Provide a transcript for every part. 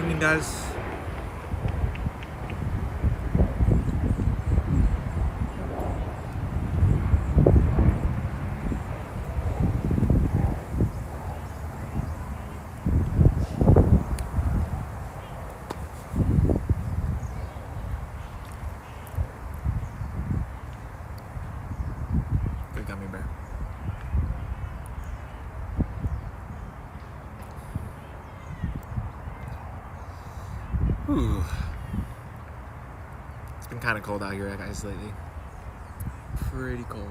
Evening, guys. Good gummy bear. Whew. It's been kind of cold out here, guys, lately. Pretty cold.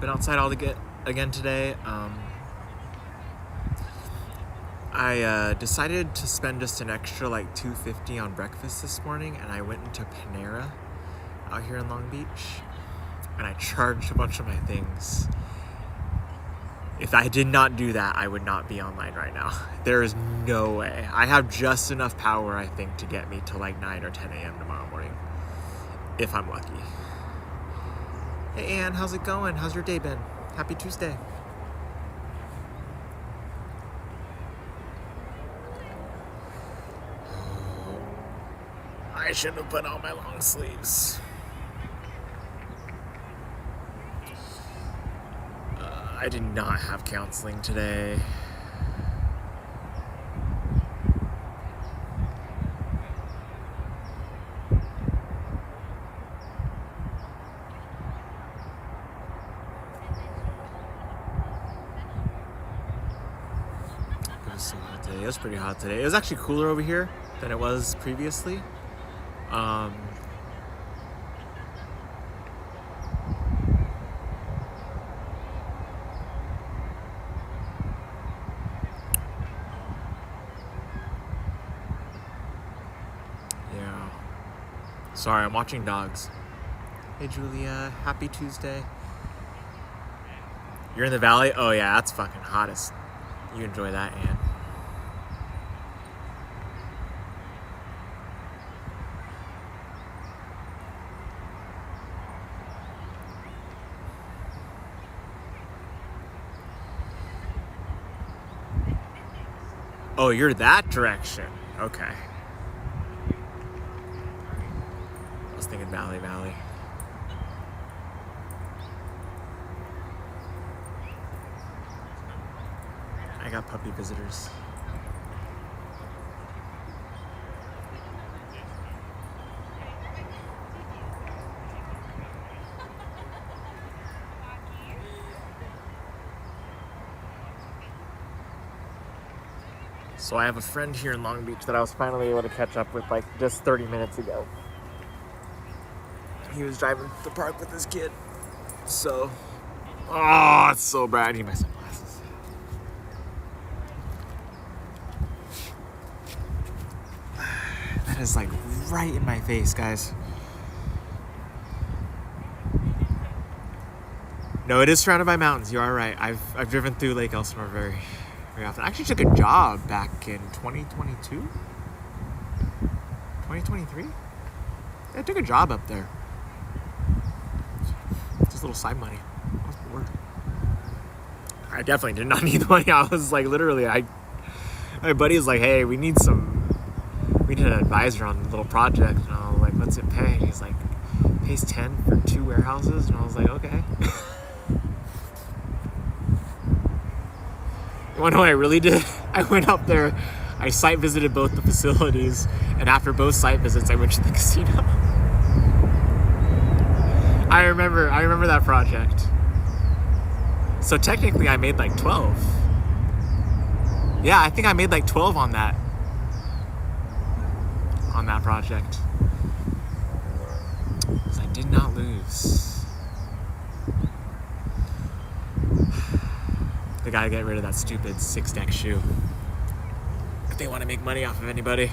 Been outside again today. I decided to spend just an extra like $2.50 on breakfast this morning, and I went into Panera out here in Long Beach, and I charged a bunch of my things. If I did not do that, I would not be online right now. There is no way. I have just enough power, I think, to get me to like 9 or 10 a.m. tomorrow morning, if I'm lucky. Hey Ann, how's it going? How's your day been? Happy Tuesday. I should have put on my long sleeves. I did not have counseling today. So hot today. It was pretty hot today. It was actually cooler over here than it was previously. Yeah. Sorry, I'm watching dogs. Hey Julia, happy Tuesday. You're in the valley? Oh yeah, that's fucking hottest. You enjoy that, Ann. Oh, you're that direction. Okay. I was thinking Valley. I got puppy visitors. So I have a friend here in Long Beach that I was finally able to catch up with like just 30 minutes ago. He was driving to the park with his kid. So, oh, it's so bright. I need my sunglasses. That is like right in my face, guys. No, it is surrounded by mountains. You are right. I've driven through Lake Elsinore very often. I actually took a job back in 2022? 2023? I took a job up there. Just a little side money. I was bored. I definitely did not need the money. I was like, literally, my buddy was like, hey, we need an advisor on a little project. And I was like, what's it pay? And he's like, it pays 10 for 2 warehouses. And I was like, okay. You wanna know what I really did? I went up there, I site visited both the facilities, and after both site visits, I went to the casino. I remember that project. So technically I made like 12. Yeah, I think I made like 12 on that project. Because I did not lose. They gotta get rid of that stupid 6-deck shoe. If they want to make money off of anybody.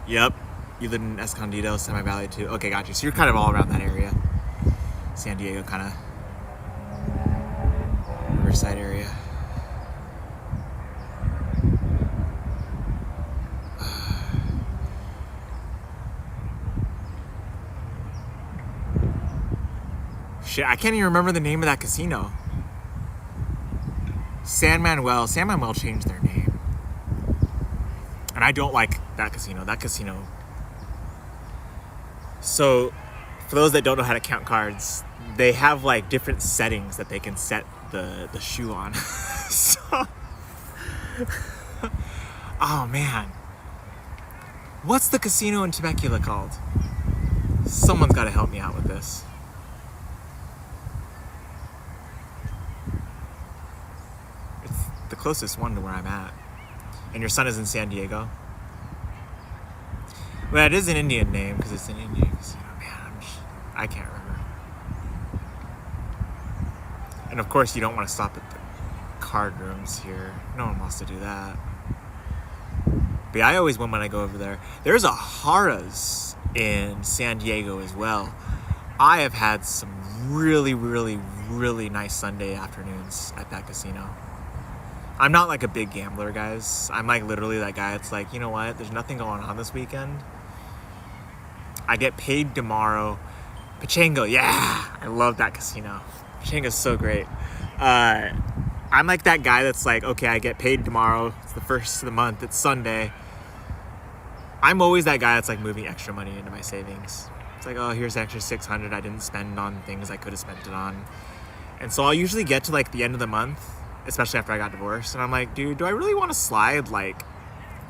Yep. You live in Escondido, Semi Valley too. Okay, got you. So you're kind of all around that area. San Diego, kind of Riverside area. Shit, I can't even remember the name of that casino. San Manuel changed their name. And I don't like that casino. So, for those that don't know how to count cards, they have like different settings that they can set the shoe on. So, oh man. What's the casino in Temecula called? Someone's got to help me out with this. It's the closest one to where I'm at. And your son is in San Diego? Well, it is an Indian name because it's an Indian casino. Man, I can't remember. And of course, you don't want to stop at the card rooms here. No one wants to do that. But yeah, I always win when I go over there. There's a Harrah's in San Diego as well. I have had some really, really, really nice Sunday afternoons at that casino. I'm not like a big gambler, guys. I'm like literally that guy that's like, you know what? There's nothing going on this weekend. I get paid tomorrow. Pachango, yeah! I love that casino. Pachango's so great. I'm like that guy that's like, okay, I get paid tomorrow. It's the first of the month. It's Sunday. I'm always that guy that's like moving extra money into my savings. It's like, oh, here's extra $600 I didn't spend on things I could have spent it on. And so I'll usually get to like the end of the month, especially after I got divorced, and I'm like, dude, do I really want to slide like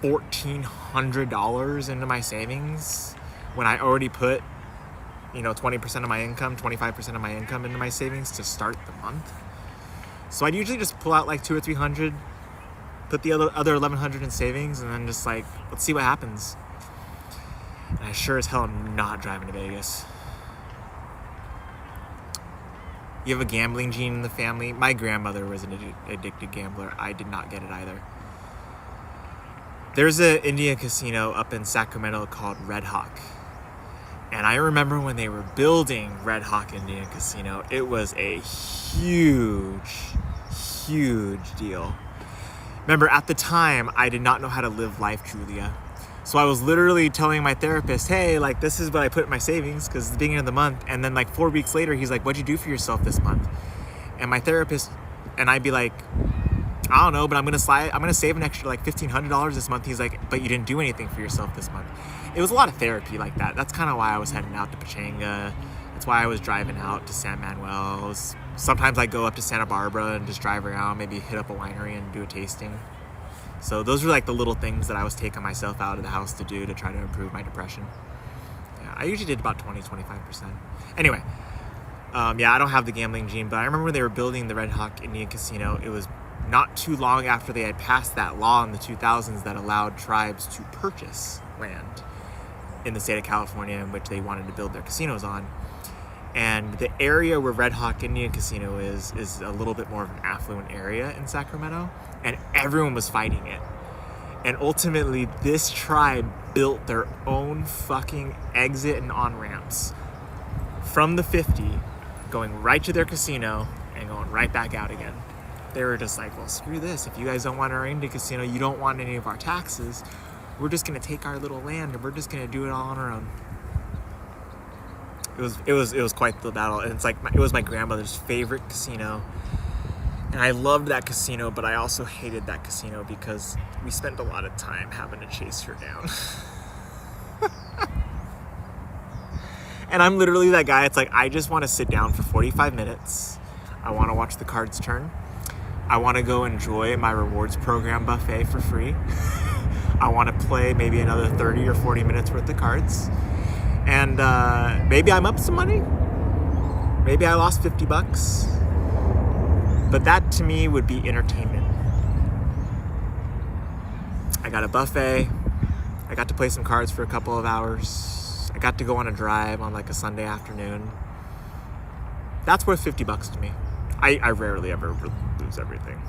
$1,400 into my savings when I already put, 20% of my income, 25% of my income into my savings to start the month? So I'd usually just pull out like $200 or $300, put the other $1,100 in savings, and then just like, let's see what happens. And I sure as hell am not driving to Vegas. You have a gambling gene in the family? My grandmother was an addicted gambler. I did not get it either. There's an Indian casino up in Sacramento called Red Hawk. And I remember when they were building Red Hawk Indian Casino, it was a huge, huge deal. Remember, at the time, I did not know how to live life, Julia. So I was literally telling my therapist, hey, like, this is what I put in my savings because it's the beginning of the month. And then like 4 weeks later, he's like, what'd you do for yourself this month? And my therapist, and I'd be like, I don't know, but I'm going to save an extra like $1,500 this month. He's like, but you didn't do anything for yourself this month. It was a lot of therapy like that. That's kind of why I was heading out to Pachanga. That's why I was driving out to San Manuel. Sometimes I go up to Santa Barbara and just drive around, maybe hit up a winery and do a tasting. So those were like the little things that I was taking myself out of the house to do to try to improve my depression. Yeah, I usually did about 20-25%. Anyway, I don't have the gambling gene, but I remember when they were building the Red Hawk Indian Casino, it was not too long after they had passed that law in the 2000s that allowed tribes to purchase land in the state of California in which they wanted to build their casinos on. And the area where Red Hawk Indian Casino is a little bit more of an affluent area in Sacramento, and everyone was fighting it. And ultimately, this tribe built their own fucking exit and on-ramps from the 50, going right to their casino and going right back out again. They were just like, well, screw this. If you guys don't want our Indian casino, you don't want any of our taxes, we're just going to take our little land and we're just going to do it all on our own. It was quite the battle, and it's like it was my grandmother's favorite casino, and I loved that casino, but I also hated that casino because we spent a lot of time having to chase her down. And I'm literally that guy. It's like, I just want to sit down for 45 minutes. I want to watch the cards turn. I want to go enjoy my rewards program buffet for free. I want to play maybe another 30 or 40 minutes worth of cards. And maybe I'm up some money. Maybe I lost $50. But that to me would be entertainment. I got a buffet. I got to play some cards for a couple of hours. I got to go on a drive on like a Sunday afternoon. That's worth $50 to me. I rarely ever lose everything.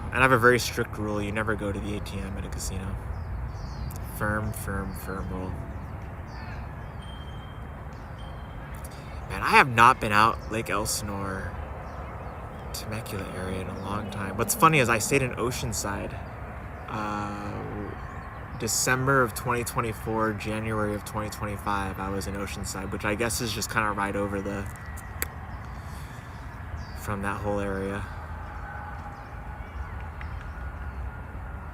And I have a very strict rule. You never go to the ATM at a casino. Firm rule. Man, I have not been out Lake Elsinore, Temecula area in a long time. What's funny is I stayed in Oceanside. December of 2024, January of 2025, I was in Oceanside, which I guess is just kind of right over from that whole area.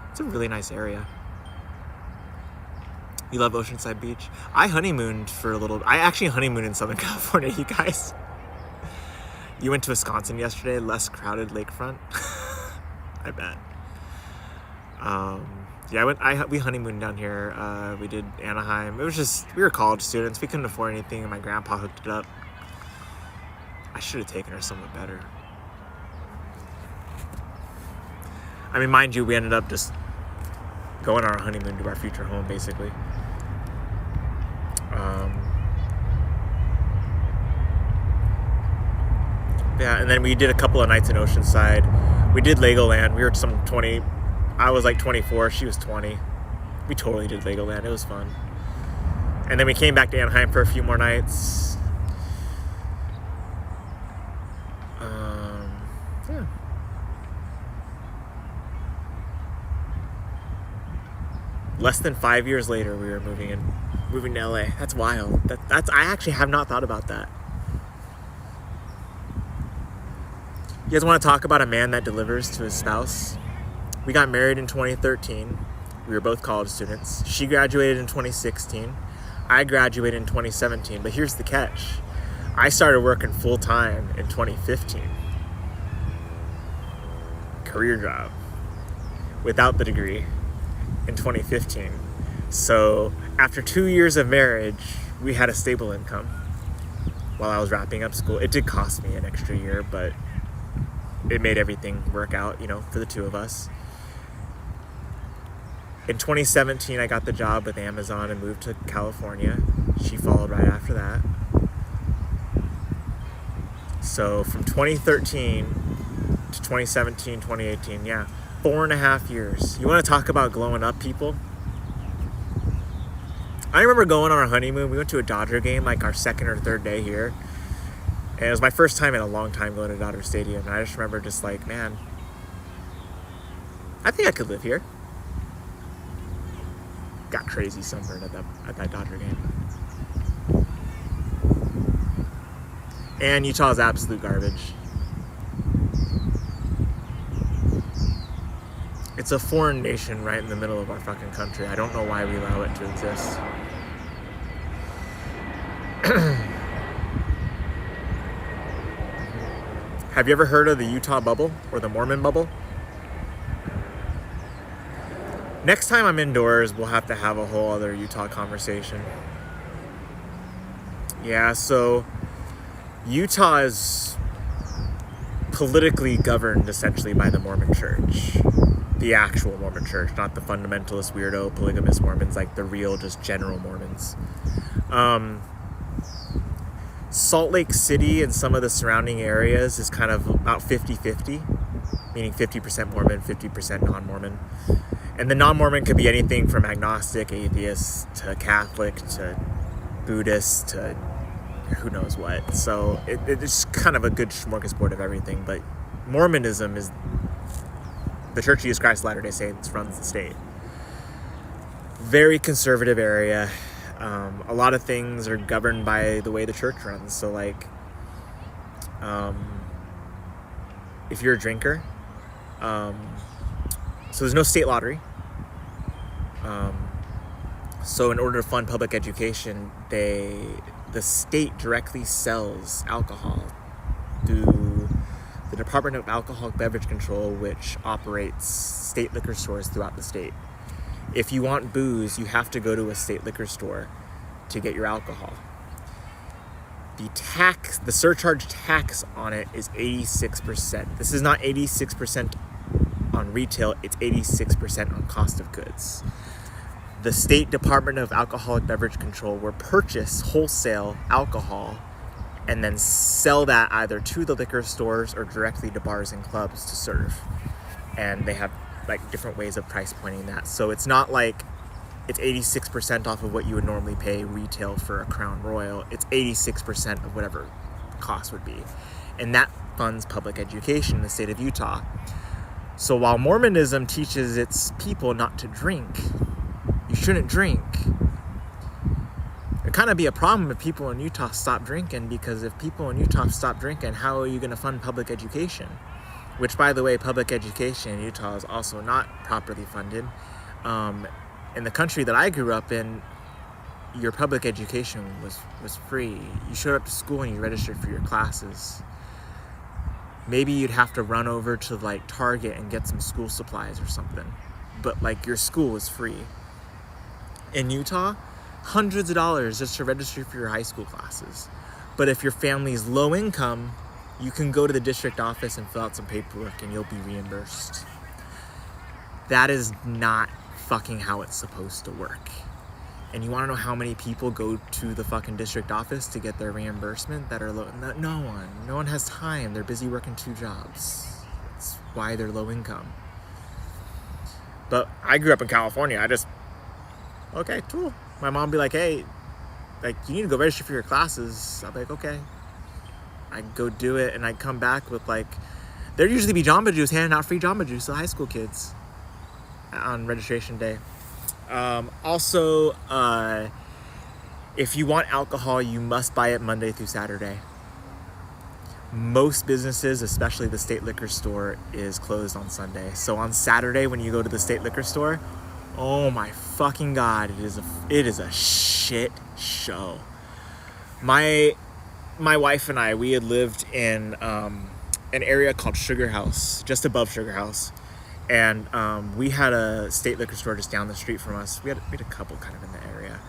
It's a really nice area. You love Oceanside Beach? I actually honeymooned in Southern California, you guys. You went to Wisconsin yesterday, less crowded lakefront. I bet. We honeymooned down here. We did Anaheim. It was just, we were college students. We couldn't afford anything, and my grandpa hooked it up. I should have taken her somewhere better. I mean, mind you, we ended up just going on our honeymoon to our future home, basically. Yeah, and then we did a couple of nights in Oceanside. We did Legoland. We were some 20. I was like 24. She was 20. We totally did Legoland. It was fun. And then we came back to Anaheim for a few more nights. Yeah. Less than 5 years later, we were moving to LA. That's wild. I actually have not thought about that. You guys want to talk about a man that delivers to his spouse? We got married in 2013. We were both college students. She graduated in 2016. I graduated in 2017. But here's the catch. I started working full-time in 2015. Career job. Without the degree in 2015. So after 2 years of marriage, we had a stable income while I was wrapping up school. It did cost me an extra year, but it made everything work out, for the two of us. In 2017, I got the job with Amazon and moved to California. She followed right after that. So from 2013 to 2017, 2018, 4.5 years. You want to talk about glowing up, people? I remember going on our honeymoon. We went to a Dodger game, like our second or third day here. And it was my first time in a long time going to Dodger Stadium. And I just remember just like, man, I think I could live here. Got crazy sunburned at that Dodger game. And Utah is absolute garbage. It's a foreign nation right in the middle of our fucking country. I don't know why we allow it to exist. Have you ever heard of the Utah bubble or the Mormon bubble? Next time I'm indoors, we'll have to have a whole other Utah conversation. Yeah, so Utah is politically governed essentially by the Mormon Church. The actual Mormon Church, not the fundamentalist, weirdo, polygamous Mormons, like the real, just general Mormons. Salt Lake City and some of the surrounding areas is kind of about 50-50, meaning 50% Mormon, 50% non-Mormon. And the non-Mormon could be anything from agnostic, atheist, to Catholic, to Buddhist, to who knows what. So it's kind of a good smorgasbord of everything. But Mormonism is the Church of Jesus Christ of Latter-day Saints runs the state. Very conservative area. A lot of things are governed by the way the church runs. So like, if you're a drinker, so there's no state lottery. So in order to fund public education, the state directly sells alcohol through the Department of Alcoholic Beverage Control, which operates state liquor stores throughout the state. If you want booze, you have to go to a state liquor store to get your alcohol. The surcharge tax on it is 86%. This is not 86% on retail, it's 86% on cost of goods. The State Department of Alcoholic Beverage Control will purchase wholesale alcohol and then sell that either to the liquor stores or directly to bars and clubs to serve. And they have like different ways of price pointing that. So it's not like it's 86% off of what you would normally pay retail for a Crown Royal. It's 86% of whatever cost would be. And that funds public education in the state of Utah. So while Mormonism teaches its people not to drink, you shouldn't drink. It'd kind of be a problem if people in Utah stop drinking, because if people in Utah stop drinking, how are you going to fund public education? Which, by the way, public education in Utah is also not properly funded. In the country that I grew up in, your public education was free. You showed up to school and you registered for your classes. Maybe you'd have to run over to like Target and get some school supplies or something. But like your school was free. In Utah, hundreds of dollars just to register for your high school classes. But if your family is low income, you can go to the district office and fill out some paperwork and you'll be reimbursed. That is not fucking how it's supposed to work. And you want to know how many people go to the fucking district office to get their reimbursement that are low? No one has time. They're busy working 2 jobs. That's why they're low income. But I grew up in California. Okay, cool. My mom would be like, hey, like, you need to go register for your classes. I'd be like, okay. I'd go do it, and I'd come back with like, there'd usually be Jamba Juice, handing out free Jamba Juice to high school kids on registration day. Also, if you want alcohol, you must buy it Monday through Saturday. Most businesses, especially the state liquor store, is closed on Sunday. So on Saturday, when you go to the state liquor store, oh my fucking God, it is a shit show. My wife and I, we had lived in an area called Sugar House, just above Sugar House. And we had a state liquor store just down the street from us. We had a couple kind of in the area.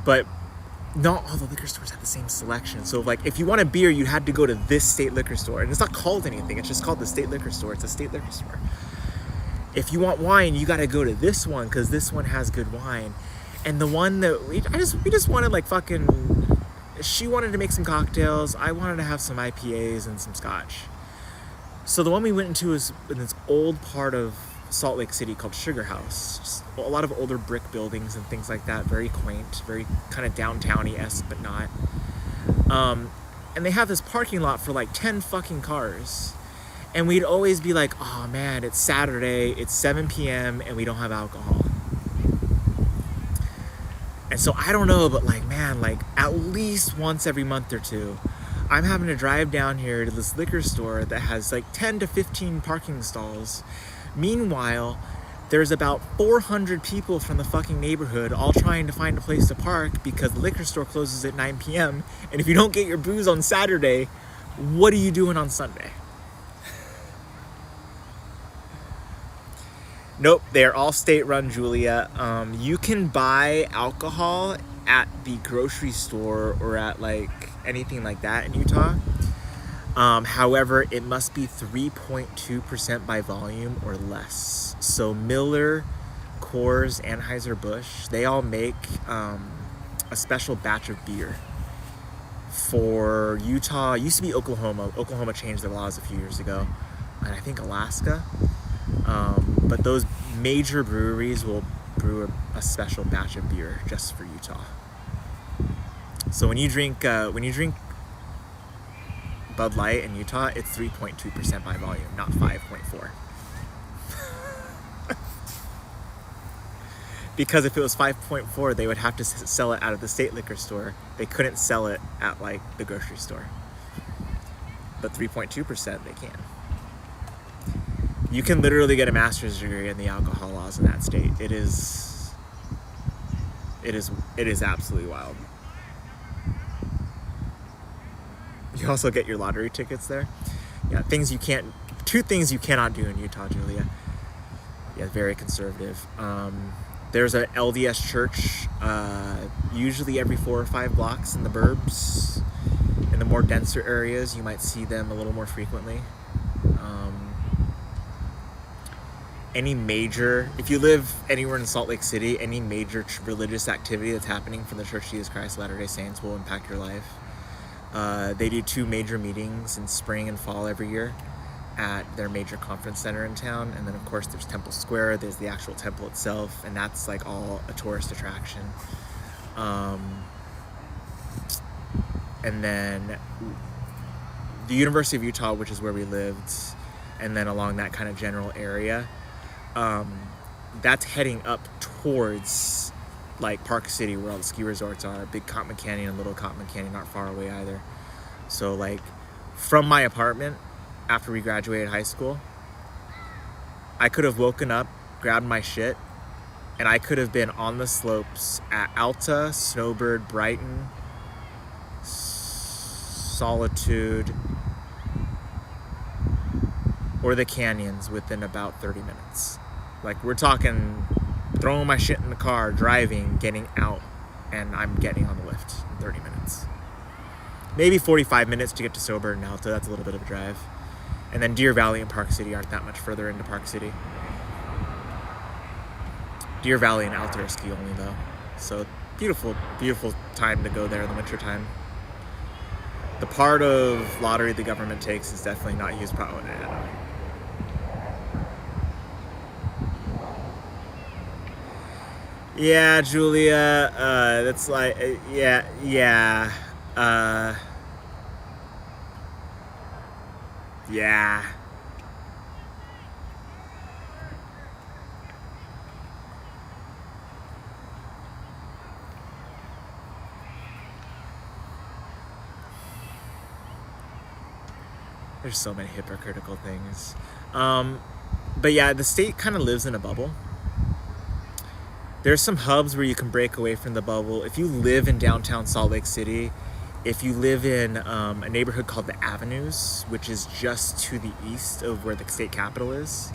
But not all the liquor stores had the same selection. So like if you want a beer, you had to go to this state liquor store. And it's not called anything. It's just called the state liquor store. It's a state liquor store. If you want wine, you got to go to this one because this one has good wine. And the one that we just wanted like fucking, she wanted to make some cocktails. I wanted to have some IPAs and some scotch. So the one we went into is in this old part of Salt Lake City called Sugar House. Just a lot of older brick buildings and things like that. Very quaint, very kind of downtown-y-esque, but not. And they have this parking lot for like 10 fucking cars. And we'd always be like, oh man, it's Saturday, it's 7 p.m. and we don't have alcohol. And so I don't know, but like, man, like at least once every month or two, I'm having to drive down here to this liquor store that has like 10 to 15 parking stalls. Meanwhile, there's about 400 people from the fucking neighborhood all trying to find a place to park because the liquor store closes at 9 p.m. And if you don't get your booze on Saturday, what are you doing on Sunday? Nope, they're all state-run, Julia. You can buy alcohol at the grocery store or at like anything like that in Utah. However, it must be 3.2% by volume or less. So Miller, Coors, Anheuser-Busch, they all make a special batch of beer for Utah. It used to be Oklahoma. Oklahoma changed their laws a few years ago. And I think Alaska. But those major breweries will brew a special batch of beer just for Utah. So when you drink Bud Light in Utah, it's 3.2% by volume, not 5.4. Because if it was 5.4, they would have to sell it out of the state liquor store. They couldn't sell it at like the grocery store. But 3.2%, they can. You can literally get a master's degree in the alcohol laws in that state. It is absolutely wild. You also get your lottery tickets there. Yeah, two things you cannot do in Utah, Julia. Yeah, very conservative. There's an LDS church, usually every 4 or 5 blocks in the burbs. In the more denser areas, you might see them a little more frequently. If you live anywhere in Salt Lake City, any major religious activity that's happening from the Church of Jesus Christ of Latter-day Saints will impact your life. They do 2 major meetings in spring and fall every year at their major conference center in town. And then of course there's Temple Square, there's the actual temple itself, and that's like all a tourist attraction. And then the University of Utah, which is where we lived, and then along that kind of general area, that's heading up towards like Park City, where all the ski resorts are. Big Cotman Canyon and Little Cotman Canyon, not far away either. So like from my apartment after we graduated high school, I could have woken up, grabbed my shit, and I could have been on the slopes at Alta, Snowbird, Brighton, Solitude, or the canyons within about 30 minutes. Like, we're talking throwing my shit in the car, driving, getting out, and I'm getting on the lift in 30 minutes. Maybe 45 minutes to get to Snowbird and Alta. That's a little bit of a drive. And then Deer Valley and Park City aren't that much further into Park City. Deer Valley and Alta are ski only though. So beautiful, beautiful time to go there in the winter time. The part of lottery the government takes is definitely not used properly. Yeah, Julia, that's like, yeah. There's so many hypocritical things. But yeah, the state kind of lives in a bubble. There's some hubs where you can break away from the bubble. If you live in downtown Salt Lake City, if you live in a neighborhood called the Avenues, which is just to the east of where the state capitol is,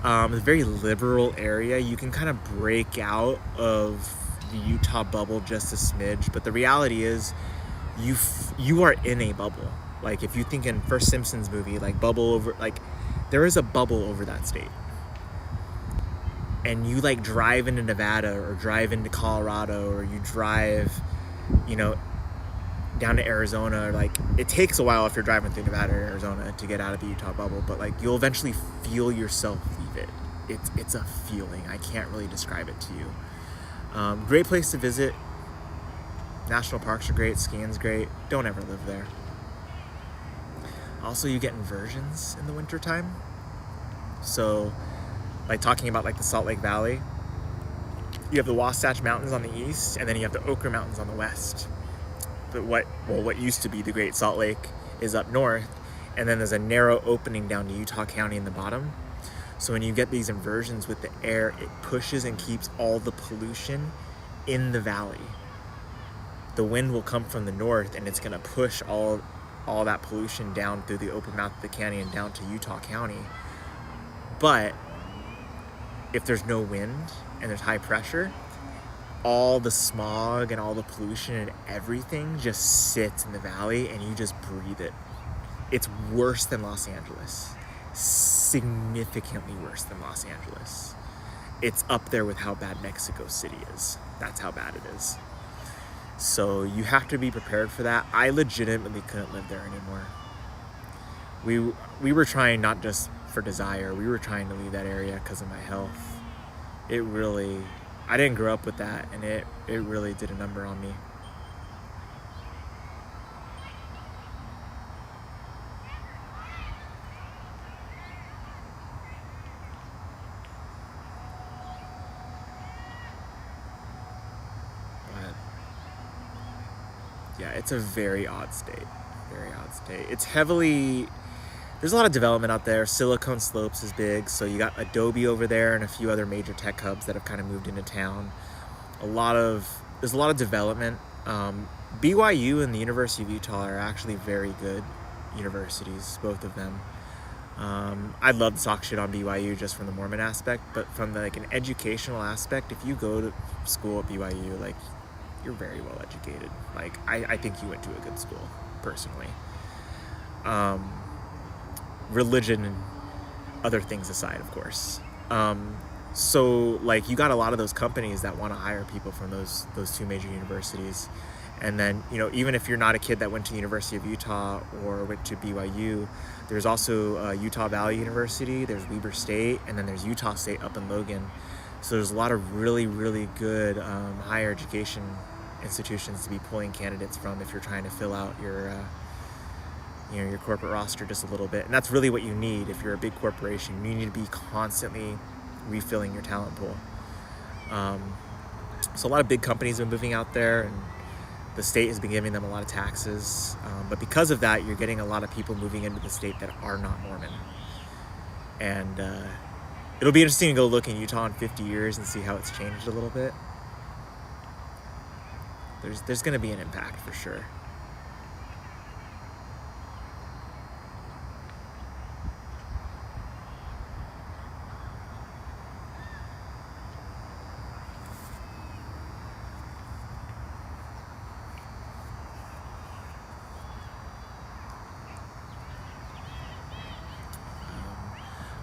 a very liberal area, you can kind of break out of the Utah bubble just a smidge. But the reality is you are in a bubble. Like, if you think in first Simpsons movie, like bubble over, like there is a bubble over that state. And you like drive into Nevada or drive into Colorado, or you drive, down to Arizona, or like it takes a while if you're driving through Nevada or Arizona to get out of the Utah bubble, but like you'll eventually feel yourself leave it. It's a feeling. I can't really describe it to you. Great place to visit. National parks are great. Skiing's great. Don't ever live there. Also, you get inversions in the wintertime. So, like talking about like the Salt Lake Valley, you have the Wasatch Mountains on the east, and then you have the Ochre Mountains on the west. But what used to be the Great Salt Lake is up north, and then there's a narrow opening down to Utah County in the bottom. So when you get these inversions with the air, it pushes and keeps all the pollution in the valley. The wind will come from the north, and it's gonna push all that pollution down through the open mouth of the canyon down to Utah County. But if there's no wind and there's high pressure, all the smog and all the pollution and everything just sits in the valley, and you just breathe it. It's worse than Los Angeles. Significantly worse than Los Angeles. It's up there with how bad Mexico City is. That's how bad it is. So you have to be prepared for that. I legitimately couldn't live there anymore. We were trying, not just for desire, we were trying to leave that area because of my health. I didn't grow up with that, and it really did a number on me. But yeah, it's a very odd state. Very odd state. It's heavily... There's a lot of development out there. Silicon Slopes is big, so you got Adobe over there and a few other major tech hubs that have kind of moved into town. There's a lot of development. BYU and the University of Utah are actually very good universities, both of them. I'd love to talk shit on BYU just from the Mormon aspect, but from like an educational aspect, if you go to school at BYU, like, you're very well educated. Like, I think you went to a good school, personally. Religion and other things aside, of course. So like you got a lot of those companies that want to hire people from those two major universities. And then, even if you're not a kid that went to the University of Utah or went to BYU, There's also Utah Valley University, there's Weber State, and then there's Utah State up in Logan. So there's a lot of really, really good higher education institutions to be pulling candidates from if you're trying to fill out your your corporate roster just a little bit. And that's really what you need if you're a big corporation. You need to be constantly refilling your talent pool. So a lot of big companies have been moving out there, and the state has been giving them a lot of taxes. But because of that, you're getting a lot of people moving into the state that are not Mormon. And it'll be interesting to go look in Utah in 50 years and see how it's changed a little bit. There's going to be an impact for sure.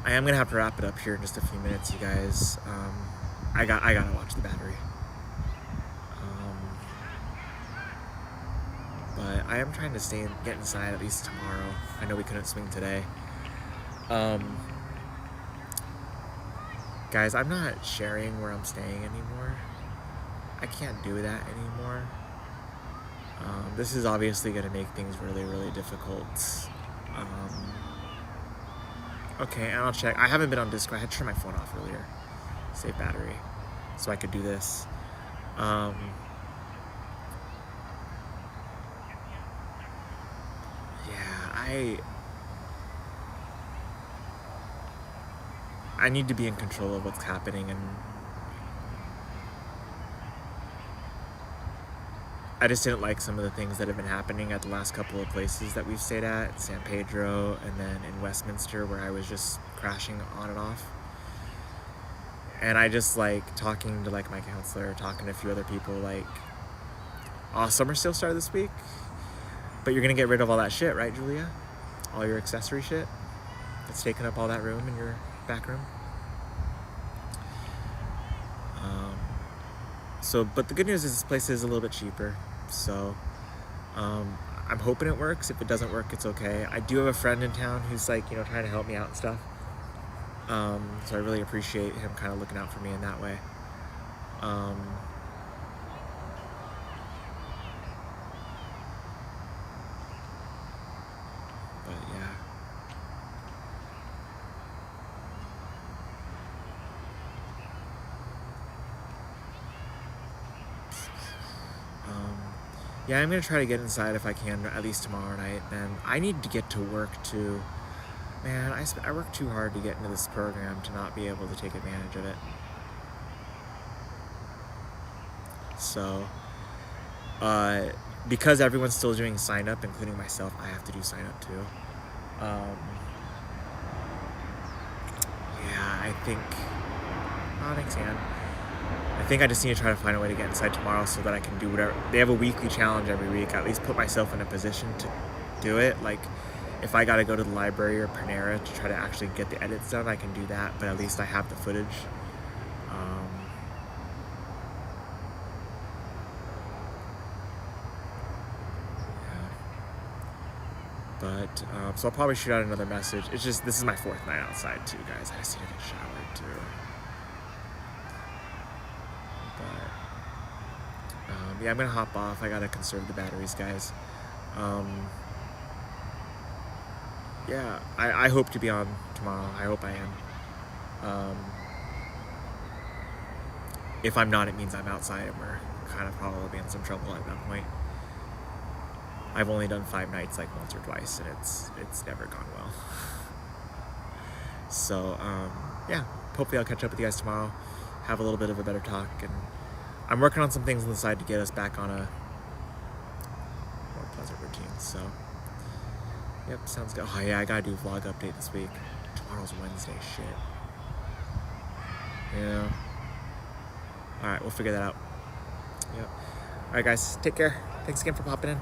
I am gonna have to wrap it up here in just a few minutes, you guys. I gotta watch the battery. But I am trying to get inside at least tomorrow. I know we couldn't swing today. Guys, I'm not sharing where I'm staying anymore. I can't do that anymore. This is obviously gonna make things really, really difficult. Okay, and I'll check. I haven't been on Discord. I had to turn my phone off earlier. Save battery. So I could do this. I need to be in control of what's happening, and I just didn't like some of the things that have been happening at the last couple of places that we've stayed at, San Pedro and then in Westminster, where I was just crashing on and off. And I just like talking to like my counselor, talking to a few other people, like, summer still started this week, but you're gonna get rid of all that shit, right, Julia? All your accessory shit that's taking up all that room in your back room. But the good news is this place is a little bit cheaper. So I'm hoping it works. If it doesn't work, it's okay. I do have a friend in town who's like, trying to help me out and stuff. So I really appreciate him kind of looking out for me in that way. But yeah. Yeah, I'm gonna try to get inside if I can, at least tomorrow night. And I need to get to work too. Man, I work too hard to get into this program to not be able to take advantage of it. So, because everyone's still doing sign up, including myself, I have to do sign up too. Yeah, I think. Oh, thanks, Ann. I think I just need to try to find a way to get inside tomorrow so that I can do whatever. They have a weekly challenge every week. At least put myself in a position to do it. Like, if I gotta go to the library or Panera to try to actually get the edits done, I can do that. But at least I have the footage. But so I'll probably shoot out another message. It's just this is my 4th night outside too, guys. I just need to get showered too. Yeah, I'm gonna hop off. I gotta conserve the batteries, guys. Yeah, I hope to be on tomorrow. I hope I am. If I'm not, it means I'm outside and we're kind of probably in some trouble at that point. I've only done 5 nights like once or twice, and it's never gone well. So, yeah, hopefully I'll catch up with you guys tomorrow, have a little bit of a better talk, and I'm working on some things on the side to get us back on a more pleasant routine. So, yep, sounds good. Oh yeah, I gotta do a vlog update this week. Tomorrow's Wednesday, shit. Yeah. Alright, we'll figure that out. Yep. Alright guys, take care. Thanks again for popping in.